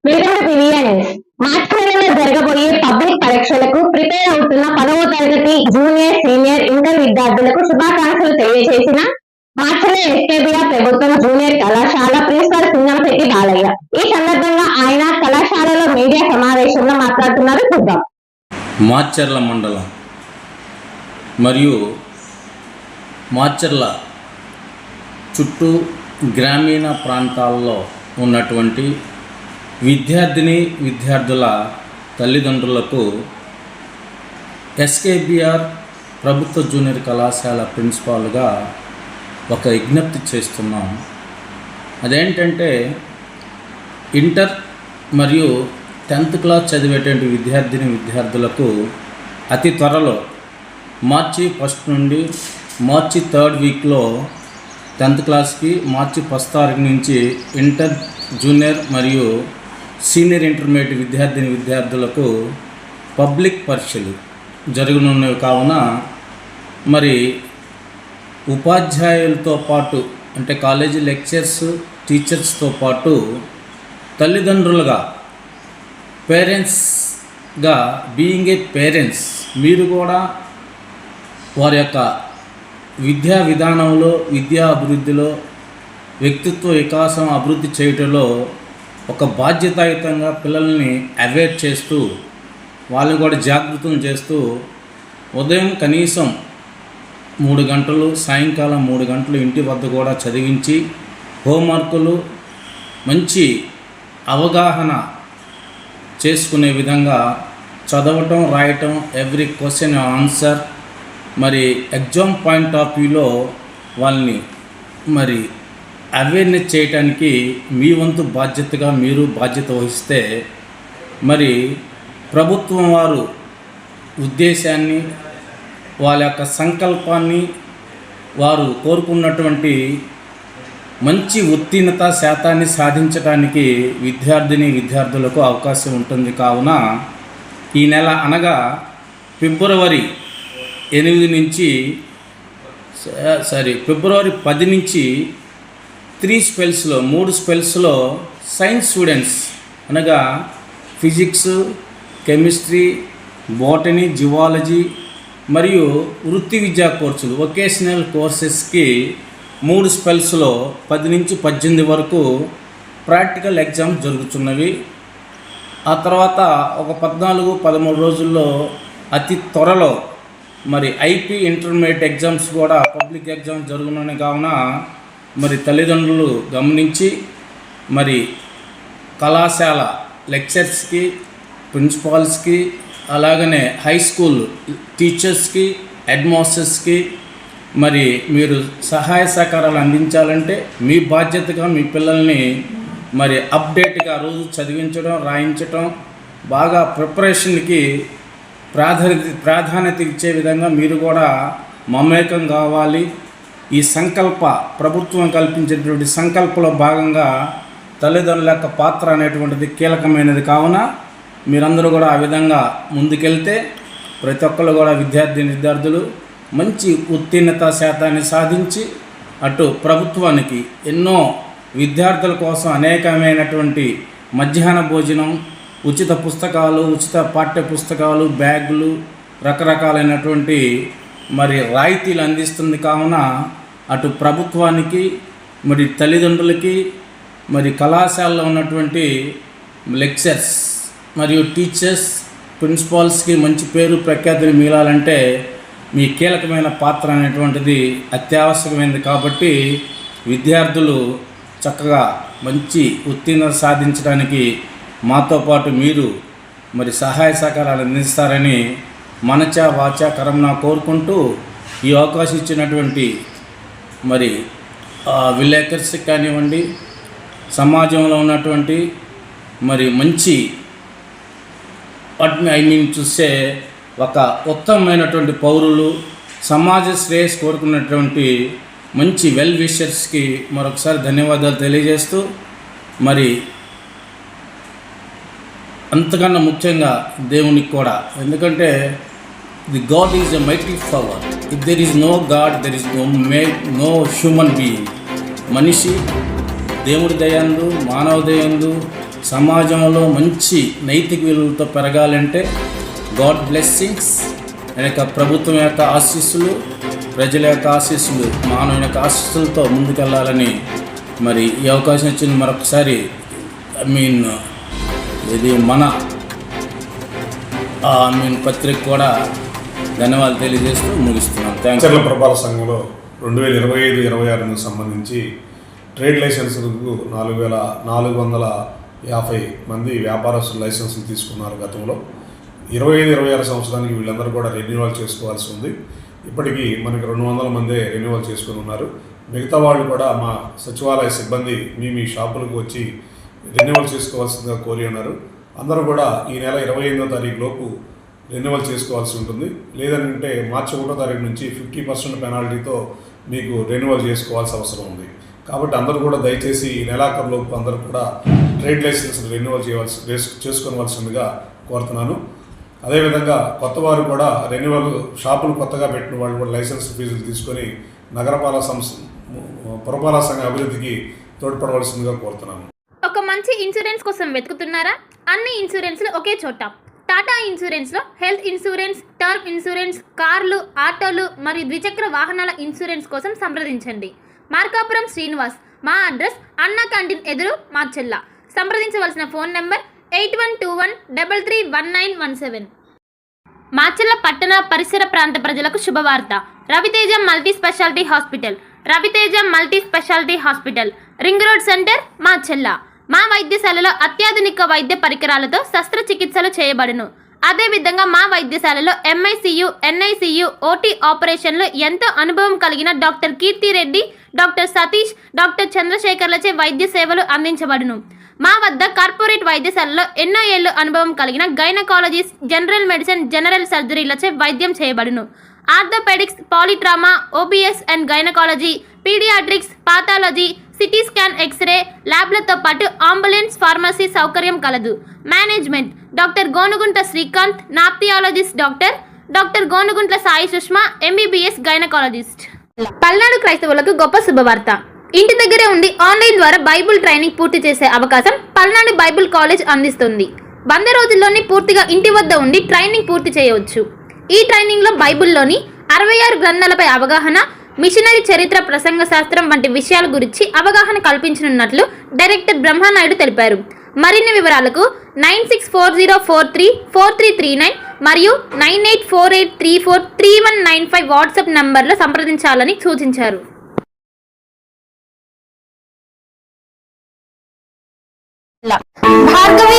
Welcome to PVN. మార్చి నెలలో జరగబోయే public పరీక్షలకు ప్రిపేర్ అవుతున్న 10వ తరగతి జూనియర్, సీనియర్, ఇంటర్ విద్యార్థులకు శుభాకాంక్షలు తెలియజేసిన మార్చిలో ఎస్కేబీఆర్ ప్రభుత్వం జూనియర్ కళాశాల ప్రిన్సిపల్ సింగంశెట్టి బాలయ్య. ఈ సందర్భంగా ఆయన కళాశాలలో మీడియా సమావేశంలో మాట్లాడుతున్నారు. చూద్దాం. మాచర్ల మండలం మరియు మాచర్ల చుట్టూ గ్రామీణ ప్రాంతాల్లో ఉన్నటువంటి విద్యార్థుల తల్లిదండ్రులకు ఎస్కేబీఆర్ ప్రభుత్వ జూనియర్ కళాశాల ప్రిన్సిపాల్గా ఒక విజ్ఞప్తి చేస్తున్నాం. అదేంటంటే ఇంటర్ మరియు 10th క్లాస్ చదివేటువంటి విద్యార్థులకు అతి త్వరలో మార్చి 1 నుండి మార్చి 3rd వీక్లో 10th క్లాస్కి, మార్చి 1st తారీఖు నుంచి ఇంటర్, జూనియర్ మరియు సీనియర్ ఇంటర్మీడియట్ విద్యార్థులకు పబ్లిక్ పరీక్షలు జరగనున్నవి కావున మరి ఉపాధ్యాయులతో పాటు అంటే కాలేజీ లెక్చర్స్, టీచర్స్తో పాటు తల్లిదండ్రులుగా పేరెంట్స్గా బీయింగ్ ఏ పేరెంట్స్ మీరు కూడా వారి యొక్క విద్యా విధానంలో, విద్యా అభివృద్ధిలో, వ్యక్తిత్వ వికాసం అభివృద్ధి చేయటంలో ఒక బాధ్యతాయుతంగా పిల్లల్ని అవేర్ చేస్తూ వాళ్ళని కూడా జాగృతం చేస్తూ ఉదయం కనీసం 3 గంటలు, సాయంకాలం 3 గంటలు ఇంటి వద్ద కూడా చదివించి హోంవర్కులు మంచి అవగాహన చేసుకునే విధంగా చదవటం, రాయటం, ఎవ్రీ క్వశ్చన్ ఆన్సర్, మరి ఎగ్జామ్ పాయింట్ ఆఫ్ వ్యూలో వాళ్ళని మరి అవేర్నెస్ చేయటానికి మీ వంతు బాధ్యతగా మీరు బాధ్యత వహిస్తే మరి ప్రభుత్వం వారు ఉద్దేశాన్ని, వాళ్ళ యొక్క సంకల్పాన్ని, వారు కోరుకున్నటువంటి మంచి ఉత్తీర్ణత శాతాన్ని సాధించడానికి విద్యార్థులకు అవకాశం ఉంటుంది. కావున ఈ నెల అనగా ఫిబ్రవరి 10 నుంచి 3 స్పెల్స్లో సైన్స్ స్టూడెంట్స్ అనగా ఫిజిక్స్, కెమిస్ట్రీ, బోటనీ, జివాలజీ మరియు వృత్తి విద్యా కోర్సులు వొకేషనల్ కోర్సెస్కి 3 స్పెల్స్లో 10 నుంచి 18 వరకు ప్రాక్టికల్ ఎగ్జామ్స్ జరుగుతున్నవి. ఆ తర్వాత ఒక 14-13 రోజుల్లో అతి త్వరలో మరి ఐపీ ఇంటర్మీడియట్ ఎగ్జామ్స్ కూడా పబ్లిక్ ఎగ్జామ్స్ జరుగుతున్నాయి. కావున మరి తల్లిదండ్రులు గమనించి మరి కళాశాల లెక్చర్స్కి, ప్రిన్సిపాల్స్కి, అలాగనే హై స్కూల్ టీచర్స్కి, హెడ్ మాస్టర్స్కి మరి మీరు సహాయ సహకారాలు అందించాలంటే మీ బాధ్యతగా మీ పిల్లల్ని మరి అప్డేట్గా రోజు చదివించడం, రాయించడం, బాగా ప్రిపరేషన్కి ప్రాధాన్యత ఇచ్చే విధంగా మీరు కూడా మమేకం కావాలి. ఈ ప్రభుత్వం కల్పించేటువంటి సంకల్పంలో భాగంగా తల్లిదండ్రుల యొక్క పాత్ర అనేటువంటిది కీలకమైనది. కావున మీరందరూ కూడా ఆ విధంగా ముందుకెళ్తే ప్రతి ఒక్కరు కూడా విద్యార్థులు మంచి ఉత్తీర్ణత శాతాన్ని సాధించి అటు ప్రభుత్వానికి ఎన్నో విద్యార్థుల కోసం అనేకమైనటువంటి మధ్యాహ్న భోజనం, ఉచిత పుస్తకాలు, ఉచిత పాఠ్య పుస్తకాలు, బ్యాగులు, రకరకాలైనటువంటి మరి రాయితీలు అందిస్తుంది. కావున అటు ప్రభుత్వానికి, మరి తల్లిదండ్రులకి, మరి కళాశాలలో ఉన్నటువంటి లెక్చర్స్ మరియు టీచర్స్, ప్రిన్సిపాల్స్కి మంచి పేరు ప్రఖ్యాతిని మీలాలంటే మీ కీలకమైన పాత్ర అనేటువంటిది అత్యావశ్యకమైనది. కాబట్టి విద్యార్థులు చక్కగా మంచి ఉత్తీర్ణత సాధించడానికి మాతో పాటు మీరు మరి సహాయ సహకారాలు అందిస్తారని మనచా వాచా కర్మనా కోరుకుంటూ ఈ అవకాశం ఇచ్చినటువంటి మరి విలేకర్స్కి కానివ్వండి, సమాజంలో ఉన్నటువంటి మరి మంచి చూస్తే ఒక ఉత్తమమైనటువంటి పౌరులు, సమాజ శ్రేయస్ కోరుకున్నటువంటి మంచి వెల్ విషర్స్కి మరొకసారి ధన్యవాదాలు తెలియజేస్తూ మరి అంతకన్నా ముఖ్యంగా దేవునికి కూడా, ఎందుకంటే the God is a mighty power. If there is no God, there is no human being. మనిషి దేవుడి దయందు, మానవ దయందు, సమాజంలో మంచి నైతిక విలువలతో పెరగాలంటే గాడ్ బ్లెస్సింగ్స్, ప్రభుత్వం యొక్క ఆశీస్సులు, ప్రజల యొక్క ఆశీస్సులు, మానవ యొక్క ఆశీస్సులతో ముందుకెళ్ళాలని మరి ఈ అవకాశం ఇచ్చింది మరొకసారి ఇది మన పత్రిక కూడా ధన్యవాదాలు తెలియజేస్తూ ముగిస్తున్నాను. చర్ల ప్రభావ సంఘంలో 2025-26 సంబంధించి ట్రేడ్ లైసెన్సులకు 4450 మంది వ్యాపారస్తులు లైసెన్సులు తీసుకున్నారు. గతంలో 25-26 సంవత్సరానికి వీళ్ళందరూ కూడా రెన్యువల్ చేసుకోవాల్సి ఉంది. ఇప్పటికీ మనకి 200 మందే రెన్యువల్ చేసుకుని ఉన్నారు. మిగతా వాళ్ళు కూడా మా సచివాలయ సిబ్బంది మీ షాపులకు వచ్చి రెన్యువల్ చేసుకోవాల్సిందిగా కోరి ఉన్నారు. అందరూ కూడా ఈ నెల 25వ తారీఖు లోపు రెన్యువల్ చేసుకోవాల్సి ఉంటుంది. లేదంటే మార్చి 1వ తారీఖు నుంచి 50% పెనాల్టీతో మీకు రెన్యువల్ చేసుకోవాల్సిన అవసరం ఉంది. కాబట్టి అందరూ కూడా దయచేసి ఈ నెలాఖరులోపు అందరూ కూడా ట్రేడ్ లైసెన్స్ రెన్యువల్ చేసుకోవాల్సిందిగా కోరుతున్నాను. అదేవిధంగా కొత్త వారు కూడా రెన్యువల్ షాపులు కొత్తగా పెట్టిన వాళ్ళు కూడా లైసెన్స్ ఫీజులు తీసుకొని పురపాలక సంఘ అభివృద్ధికి తోడ్పడవలసిందిగా కోరుతున్నాను. ఒక మంచి ఇన్సూరెన్స్ కోసం వెతుకుతున్నారా? అన్ని ఇన్సూరెన్స్లు ఒకే చోట. టాటా ఇన్సూరెన్స్లో హెల్త్ ఇన్సూరెన్స్, టర్మ్ ఇన్సూరెన్స్, కార్లు, ఆటోలు మరియు ద్విచక్ర వాహనాల ఇన్సూరెన్స్ కోసం సంప్రదించండి. మార్కాపురం శ్రీనివాస్. మా అడ్రస్ అన్నా క్యాంటీన్ ఎదురు, మార్చెల్ల. సంప్రదించవలసిన ఫోన్ నెంబర్ 8121331917. మార్చెల్ల పట్టణ పరిసర ప్రాంత ప్రజలకు శుభవార్త. Raviteja multi speciality hospital, ring road centre, Marchella. మా వైద్యశాలలో అత్యాధునిక వైద్య పరికరాలతో శస్త్రచికిత్సలు చేయబడును. అదేవిధంగా మా వైద్యశాలలో MICU, NICU, OT ఆపరేషన్లు ఎంతో అనుభవం కలిగిన doctor Keerthi Reddy, doctor Satish, doctor చంద్రశేఖర్లచే వైద్య సేవలు అందించబడును. మా వద్ద కార్పొరేట్ వైద్యశాలలో ఎన్నో ఏళ్ళు అనుభవం కలిగిన గైనకాలజిస్ట్, జనరల్ మెడిసిన్, జనరల్ సర్జరీలచే వైద్యం చేయబడును. Orthopaedics, polytrauma, OBS and gynaecology, paediatrics, pathology, CT scan, X ray ల్యాబ్లతో పాటు అంబులెన్స్, ఫార్మసీ సౌకర్యం కలదు. Management doctor Gonuguntla Srikanth, ophthalmologist doctor Gonuguntla Sai Sushma, MBBS gynaecologist. Palnadu క్రైస్తవులకు గొప్ప శుభవార్త. ఇంటి దగ్గరే ఉండి ఆన్లైన్ ద్వారా బైబుల్ ట్రైనింగ్ పూర్తి చేసే అవకాశం పల్నాడు బైబుల్ కాలేజ్ అందిస్తుంది. 100 రోజుల్లోనే పూర్తిగా ఇంటి వద్ద ఉండి ట్రైనింగ్ పూర్తి చేయవచ్చు. ఈ ట్రైనింగ్లో బైబుల్లోని 66 గ్రంథాలపై అవగాహన, మిషనరీ చరిత్ర, ప్రసంగ శాస్త్రం వంటి విషయాల గురించి అవగాహన కల్పించనున్నట్లు డైరెక్టర్ బ్రహ్మానాయుడు తెలిపారు. మరిన్ని వివరాలకు 9640434339 మరియు 9848343195 వాట్సాప్ నంబర్లో సంప్రదించాలని సూచించారు. భార్గవి